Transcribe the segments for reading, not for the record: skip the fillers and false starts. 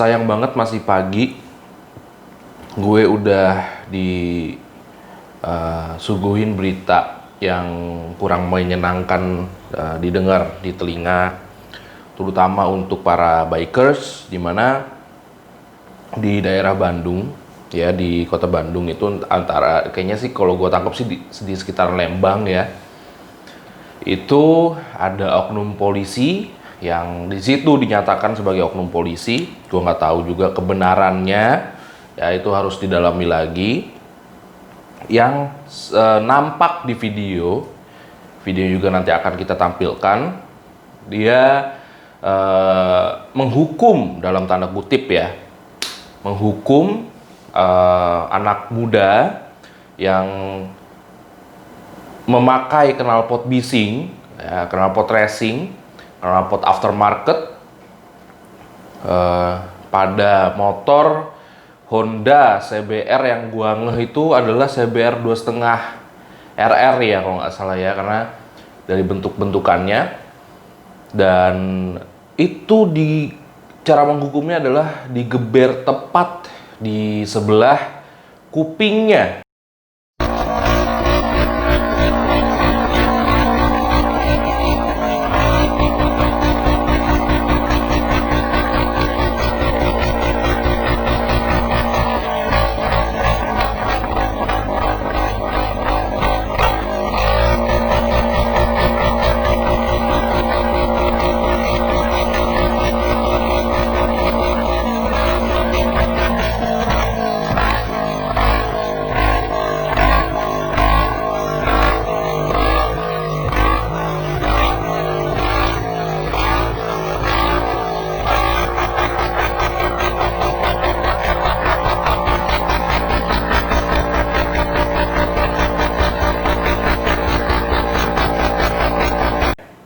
Sayang banget masih pagi, gue udah disuguhin berita yang kurang menyenangkan didengar di telinga, terutama untuk para bikers, di mana di daerah Bandung, ya di kota Bandung itu antara kayaknya sih kalau gue tangkap sih di sekitar Lembang ya, itu ada oknum polisi yang di situ dinyatakan sebagai oknum polisi. Gue nggak tahu juga kebenarannya, ya itu harus didalami lagi. Yang nampak di video juga nanti akan kita tampilkan, dia menghukum dalam tanda kutip ya, menghukum anak muda yang memakai knalpot bising, ya, knalpot racing, knalpot aftermarket pada motor Honda CBR yang gua ngeh itu adalah CBR 2,5 RR ya kalau nggak salah ya, karena dari bentuk-bentukannya. Dan itu cara menghukumnya adalah digeber tepat di sebelah kupingnya.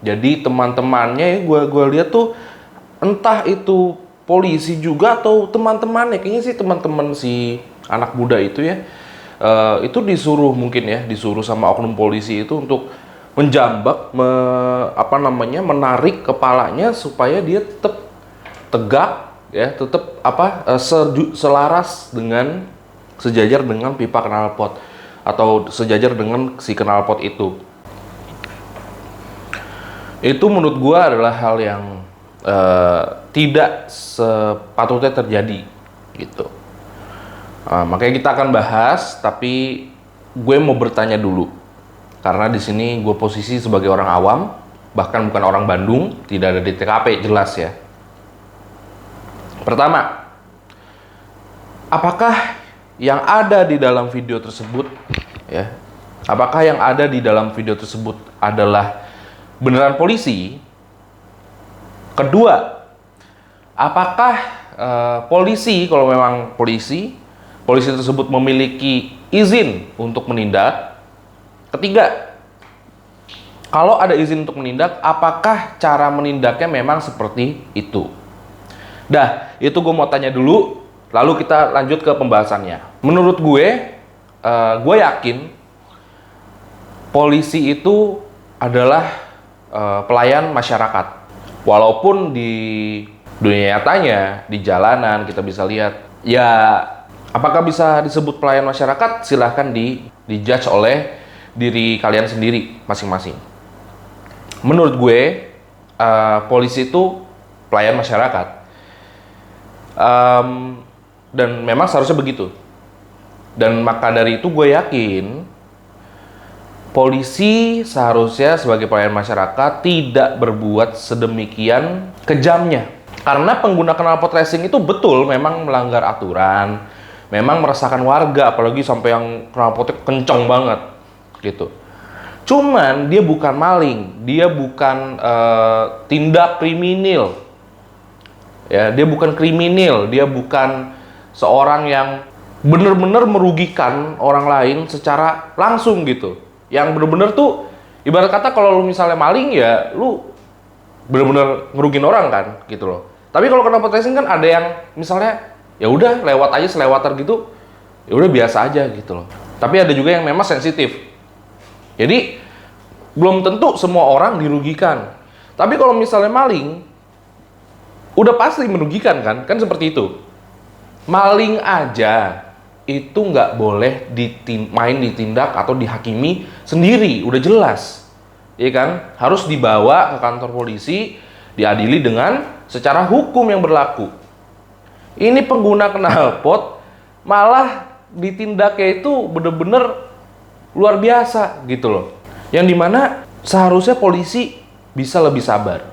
Jadi teman-temannya ya, gue lihat tuh entah itu polisi juga atau teman-temannya, kayaknya sih teman-teman si anak muda itu ya, itu disuruh mungkin ya, disuruh sama oknum polisi itu untuk menjambak, menarik kepalanya supaya dia tetap tegak ya, tetap selaras dengan sejajar dengan pipa knalpot atau sejajar dengan si knalpot itu. Itu menurut gue adalah hal yang tidak sepatutnya terjadi gitu. Makanya kita akan bahas, tapi gue mau bertanya dulu karena di sini gue posisi sebagai orang awam, bahkan bukan orang Bandung, tidak ada di TKP, jelas ya. Pertama, apakah yang ada di dalam video tersebut ya? Apakah yang ada di dalam video tersebut adalah beneran polisi? Kedua, apakah polisi, kalau memang polisi tersebut memiliki izin untuk menindak? Ketiga, kalau ada izin untuk menindak, apakah cara menindaknya memang seperti itu? Dah, itu gue mau tanya dulu, lalu kita lanjut ke pembahasannya. Menurut gue yakin polisi itu adalah pelayan masyarakat. Walaupun di dunia nyatanya, di jalanan kita bisa lihat, ya apakah bisa disebut pelayan masyarakat? Silahkan dijudge oleh diri kalian sendiri masing-masing. Menurut gue, polisi itu pelayan masyarakat. Dan memang seharusnya begitu. Dan maka dari itu gue yakin polisi seharusnya sebagai pelayan masyarakat tidak berbuat sedemikian kejamnya. Karena pengguna knalpot racing itu betul memang melanggar aturan, memang meresahkan warga, apalagi sampai yang knalpotnya kenceng banget gitu. Cuman dia bukan maling, dia bukan tindak kriminal. Ya, dia bukan kriminal, dia bukan seorang yang benar-benar merugikan orang lain secara langsung gitu. Yang bener-bener tuh ibarat kata kalau lu misalnya maling ya lu bener-bener ngerugin orang kan gitu loh. Tapi kalau knalpot racing kan ada yang misalnya ya udah lewat aja selewatan gitu, ya udah biasa aja gitu loh. Tapi ada juga yang memang sensitif. Jadi belum tentu semua orang dirugikan. Tapi kalau misalnya maling, Udah pasti merugikan kan seperti itu. Maling aja itu nggak boleh main ditindak atau dihakimi sendiri, udah jelas, ya kan? Harus dibawa ke kantor polisi, diadili dengan secara hukum yang berlaku. Ini pengguna knalpot malah ditindaknya itu bener-bener luar biasa gitu loh. Yang dimana seharusnya polisi bisa lebih sabar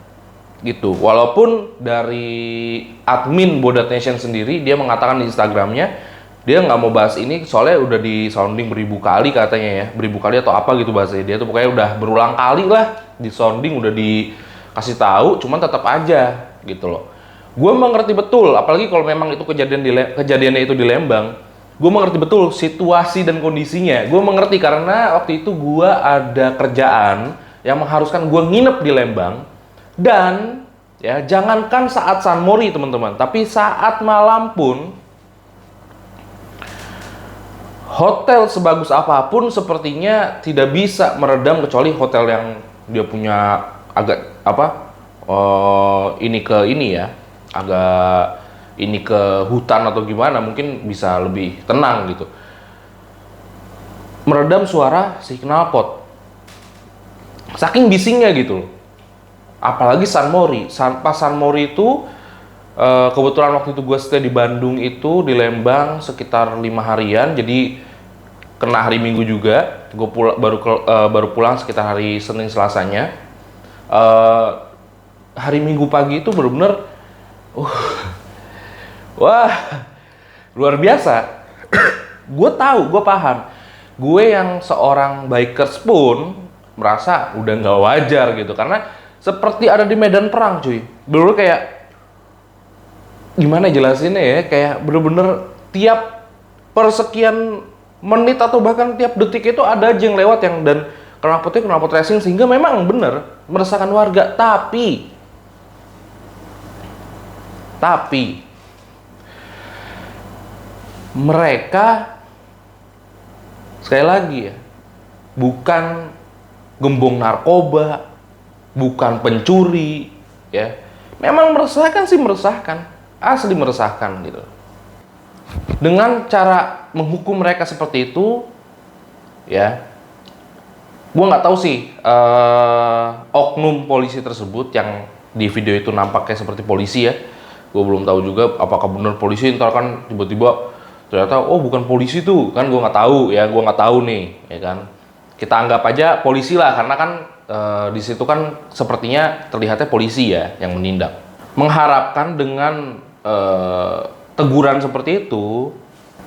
gitu. Walaupun dari admin Bodat Nation sendiri dia mengatakan di Instagramnya dia nggak mau bahas ini soalnya udah di sounding beribu kali katanya ya, beribu kali atau apa gitu bahasanya, dia tuh pokoknya udah berulang kali lah di sounding, udah dikasih tahu, cuman tetap aja gitu loh. Gue mengerti betul, apalagi kalau memang itu kejadiannya itu di Lembang, gue mengerti betul situasi dan kondisinya. Gue mengerti karena waktu itu gue ada kerjaan yang mengharuskan gue nginep di Lembang. Dan ya jangankan saat San Mori teman-teman, tapi saat malam pun hotel sebagus apapun sepertinya tidak bisa meredam kecuali hotel yang dia punya agak ini ke ini ya, agak ini ke hutan atau gimana, mungkin bisa lebih tenang gitu. Meredam suara si knalpot. Saking bisingnya gitu loh. Apalagi San Mori. Pas San Mori itu kebetulan waktu itu gue stay di Bandung itu, di Lembang sekitar 5 harian, jadi kena hari Minggu juga. Gue baru pulang sekitar hari Senin Selasanya. Hari Minggu pagi itu bener-bener wah, luar biasa. Gue tahu, gue paham. Gue yang seorang bikers pun merasa udah nggak wajar gitu, karena seperti ada di medan perang, cuy. Bener-bener kayak gimana jelasinnya ya, kayak bener-bener tiap persekian menit atau bahkan tiap detik itu ada aja yang lewat yang dan knalpot racing, sehingga memang bener meresahkan warga. Tapi mereka sekali lagi ya, bukan gembong narkoba, bukan pencuri, ya. Memang meresahkan sih, meresahkan, asli meresahkan gitu. Dengan cara menghukum mereka seperti itu, ya, gua nggak tahu sih oknum polisi tersebut yang di video itu nampaknya seperti polisi ya. Gue belum tahu juga apakah benar polisi, ntar kan tiba-tiba ternyata oh bukan polisi tuh, kan gue nggak tahu ya, gue nggak tahu nih, ya kan. Kita anggap aja polisi lah, karena kan di situ kan sepertinya terlihatnya polisi ya yang menindak. Mengharapkan dengan teguran seperti itu,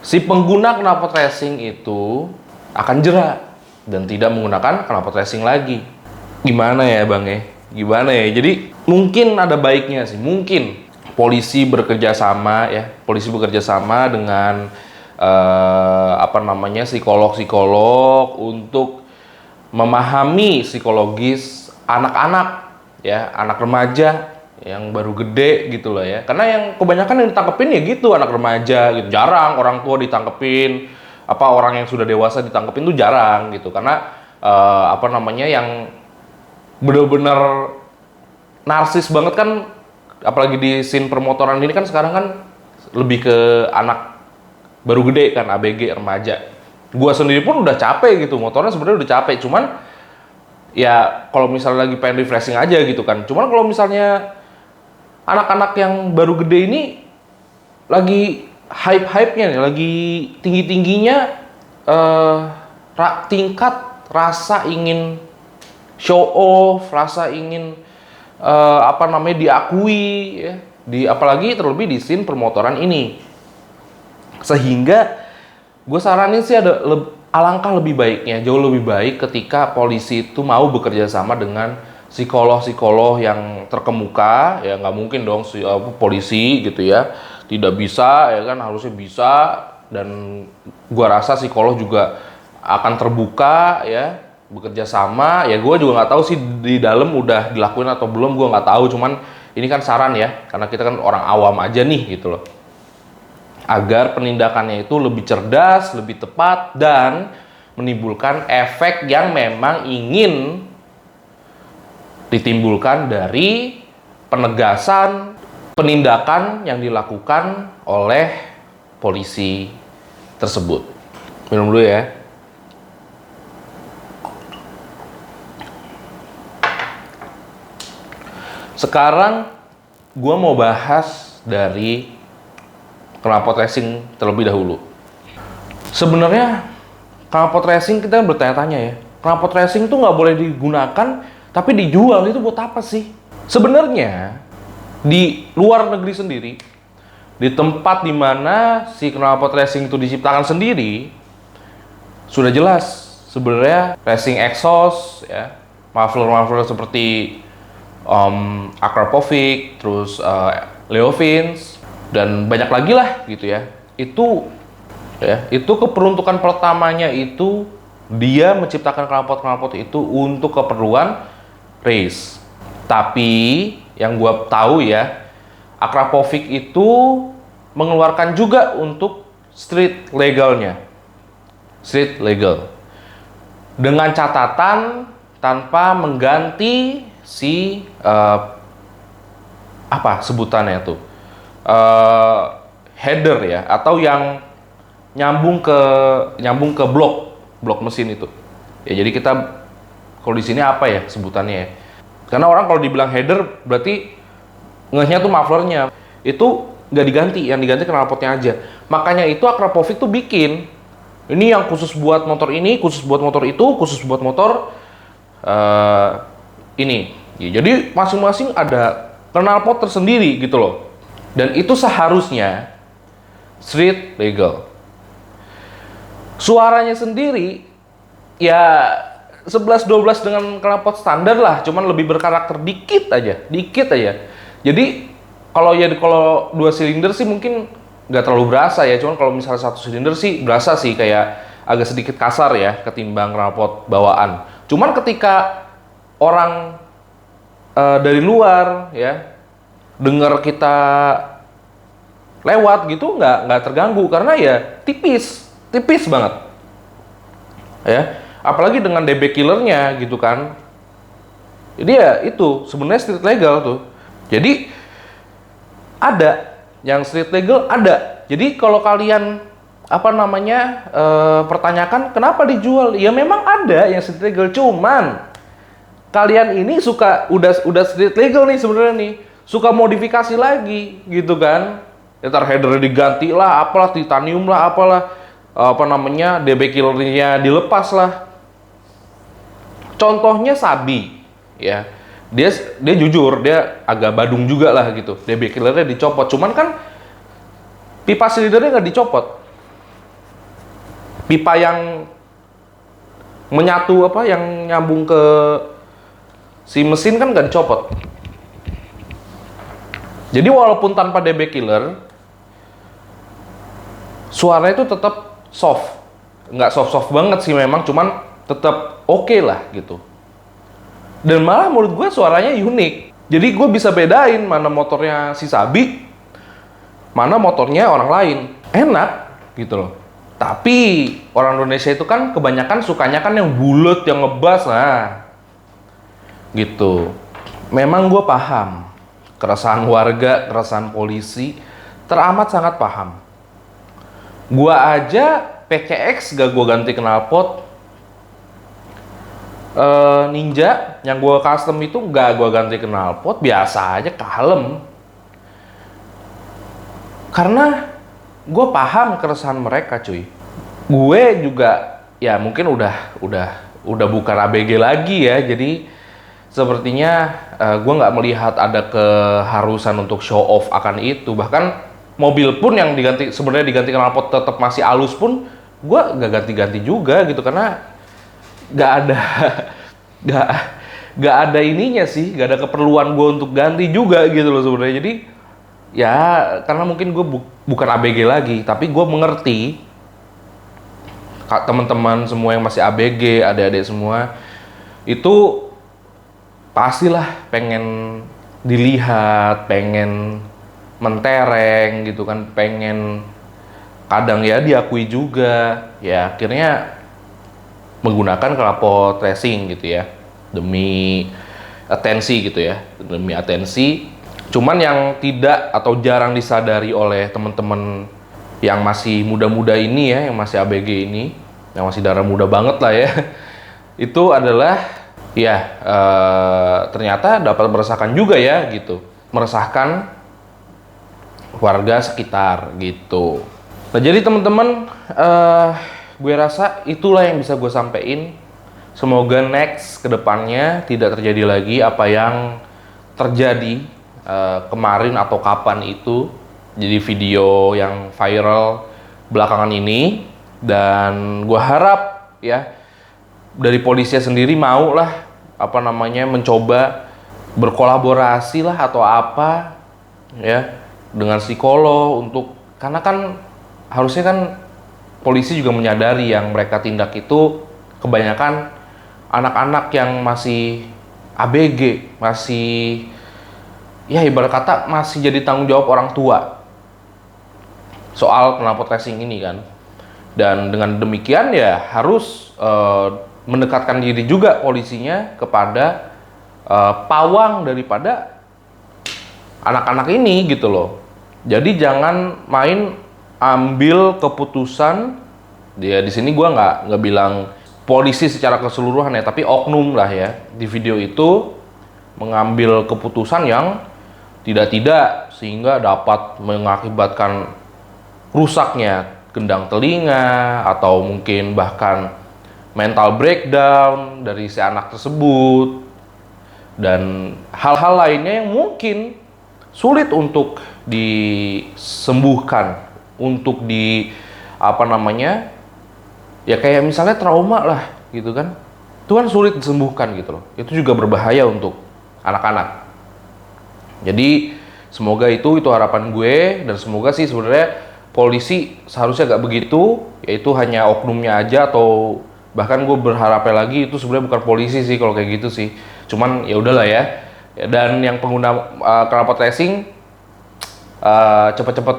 si pengguna knalpot racing itu akan jera dan tidak menggunakan knalpot racing lagi. Gimana ya bang ya? Gimana ya? Jadi mungkin ada baiknya sih, mungkin polisi bekerja sama ya, polisi bekerja sama dengan psikolog-psikolog untuk memahami psikologis anak-anak ya, anak remaja yang baru gede gitu loh ya. Karena yang kebanyakan yang ditangkepin ya gitu anak remaja gitu, jarang orang tua ditangkepin, orang yang sudah dewasa ditangkepin tuh jarang gitu. Karena yang bener-bener narsis banget kan, apalagi di scene permotoran ini kan sekarang kan lebih ke anak baru gede kan, ABG remaja. Gua sendiri pun udah capek gitu, motornya sebenarnya udah capek, cuman ya kalau misalnya lagi pengen refreshing aja gitu kan. Cuman kalau misalnya anak-anak yang baru gede ini lagi hype-hypenya nih, lagi tinggi-tingginya tingkat rasa ingin show off, rasa ingin diakui ya, apalagi terlebih di scene permotoran ini. Sehingga gue saranin sih alangkah lebih baiknya, jauh lebih baik ketika polisi itu mau bekerja sama dengan psikolog-psikolog yang terkemuka ya. Nggak mungkin dong polisi gitu ya tidak bisa, ya kan, harusnya bisa. Dan gue rasa psikolog juga akan terbuka ya, bekerja sama ya. Gue juga nggak tahu sih di dalam udah dilakuin atau belum, gue nggak tahu. Cuman ini kan saran ya, karena kita kan orang awam aja nih gitu loh, agar penindakannya itu lebih cerdas, lebih tepat, dan menimbulkan efek yang memang ingin ditimbulkan dari penegasan penindakan yang dilakukan oleh polisi tersebut. Minum dulu ya. Sekarang gue mau bahas dari knalpot racing terlebih dahulu. Sebenarnya knalpot racing, kita bertanya-tanya ya, knalpot racing tuh nggak boleh digunakan tapi dijual, itu buat apa sih? Sebenarnya di luar negeri sendiri, di tempat dimana si knalpot racing itu diciptakan sendiri, sudah jelas sebenarnya racing exhaust ya, muffler seperti Akrapovic, terus Leovins, dan banyak lagi lah gitu ya. Itu keperuntukan pertamanya itu dia menciptakan knalpot itu untuk keperluan race. Tapi yang gua tahu ya, Akrapovic itu mengeluarkan juga untuk street legalnya. Street legal. Dengan catatan tanpa mengganti si apa sebutannya tuh? Header ya, atau yang nyambung ke blok mesin itu. Ya, jadi kita kalau di sini apa ya sebutannya ya? Karena orang kalau dibilang header berarti ngehnya tuh mufflernya. Itu nggak diganti, yang diganti knalpotnya aja. Makanya itu Akrapovic tuh bikin ini yang khusus buat motor ini, khusus buat motor itu, khusus buat motor ini. Ya, jadi masing-masing ada knalpot tersendiri gitu loh. Dan itu seharusnya street legal. Suaranya sendiri ya 11-12 dengan knalpot standar lah, cuman lebih berkarakter dikit aja. Jadi kalau 2 silinder sih mungkin nggak terlalu berasa ya, cuman kalau misalnya 1 silinder sih berasa sih, kayak agak sedikit kasar ya ketimbang knalpot bawaan. Cuman ketika orang dari luar ya dengar kita lewat gitu nggak terganggu, karena ya tipis banget ya, apalagi dengan DB killernya gitu kan. Jadi ya itu sebenarnya street legal tuh. Jadi ada yang street legal ada. Jadi kalau kalian pertanyakan kenapa dijual, ya memang ada yang street legal, cuman kalian ini udah street legal nih sebenarnya nih, suka modifikasi lagi gitu kan. Ntar headernya diganti lah, apalah titanium lah, apalah DB killernya dilepas lah. Contohnya Sabi ya. Dia jujur, dia agak badung juga lah gitu. DB killernya dicopot, cuman kan pipa silidernya nggak dicopot. Pipa yang menyatu yang nyambung ke si mesin kan nggak dicopot. Jadi walaupun tanpa DB killer, suaranya itu tetap soft. Nggak soft banget sih memang, cuman tetap oke lah gitu. Dan malah menurut gue suaranya unik. Jadi gue bisa bedain mana motornya si Sabi, mana motornya orang lain. Enak gitu loh. Tapi orang Indonesia itu kan kebanyakan sukanya kan yang bulet, yang ngebas, nah gitu. Memang gue paham keresahan warga, keresahan polisi, teramat sangat paham. Gue aja PCX gak gue ganti knalpot. Ninja yang gue custom itu gak gue ganti knalpot, biasa aja, kalem. Karena gue paham keresahan mereka, cuy. Gue juga ya mungkin udah bukan ABG lagi ya, jadi sepertinya gue nggak melihat ada keharusan untuk show off akan itu. Bahkan mobil pun yang sebenarnya diganti knalpot tetap masih halus pun, gue nggak ganti-ganti juga gitu, karena nggak ada ininya sih, nggak ada keperluan gue untuk ganti juga gitu loh sebenarnya. Jadi ya karena mungkin gue bukan ABG lagi, tapi gue mengerti teman-teman semua yang masih ABG, adik-adik semua itu pastilah pengen dilihat, pengen mentereng gitu kan, pengen kadang ya diakui juga, ya akhirnya menggunakan knalpot racing gitu ya, demi atensi gitu ya, demi atensi. Cuman yang tidak atau jarang disadari oleh teman-teman yang masih muda-muda ini ya, yang masih ABG ini, yang masih darah muda banget lah ya, itu adalah ya ternyata dapat meresahkan juga ya gitu, meresahkan warga sekitar gitu. Nah jadi teman-teman, gue rasa itulah yang bisa gue sampein. Semoga next kedepannya tidak terjadi lagi apa yang terjadi kemarin atau kapan itu. Jadi video yang viral belakangan ini, dan gue harap ya dari polisi sendiri mau lah apa namanya mencoba berkolaborasi lah atau apa ya dengan psikolog untuk, karena kan harusnya kan polisi juga menyadari yang mereka tindak itu kebanyakan anak-anak yang masih ABG, masih ya ibarat kata masih jadi tanggung jawab orang tua soal knalpot racing ini kan. Dan dengan demikian ya harus mendekatkan diri juga polisinya kepada pawang daripada anak-anak ini gitu loh. Jadi jangan main ambil keputusan, ya di sini gua nggak bilang polisi secara keseluruhan ya, tapi oknum lah ya di video itu mengambil keputusan yang tidak sehingga dapat mengakibatkan rusaknya gendang telinga atau mungkin bahkan mental breakdown dari si anak tersebut dan hal-hal lainnya yang mungkin sulit untuk disembuhkan, untuk di apa namanya ya kayak misalnya trauma lah gitu kan, itu kan sulit disembuhkan gitu loh. Itu juga berbahaya untuk anak-anak. Jadi semoga itu harapan gue, dan semoga sih sebenarnya polisi seharusnya gak begitu, yaitu hanya oknumnya aja, atau bahkan gue berharapnya lagi itu sebenarnya bukan polisi sih kalau kayak gitu sih. Cuman ya udahlah ya. Dan yang pengguna knalpot racing cepet-cepet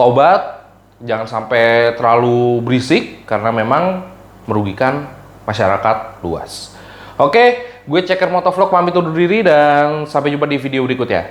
tobat, jangan sampai terlalu berisik karena memang merugikan masyarakat luas. Oke, gue Ceker Motovlog pamit undur diri dan sampai jumpa di video berikutnya.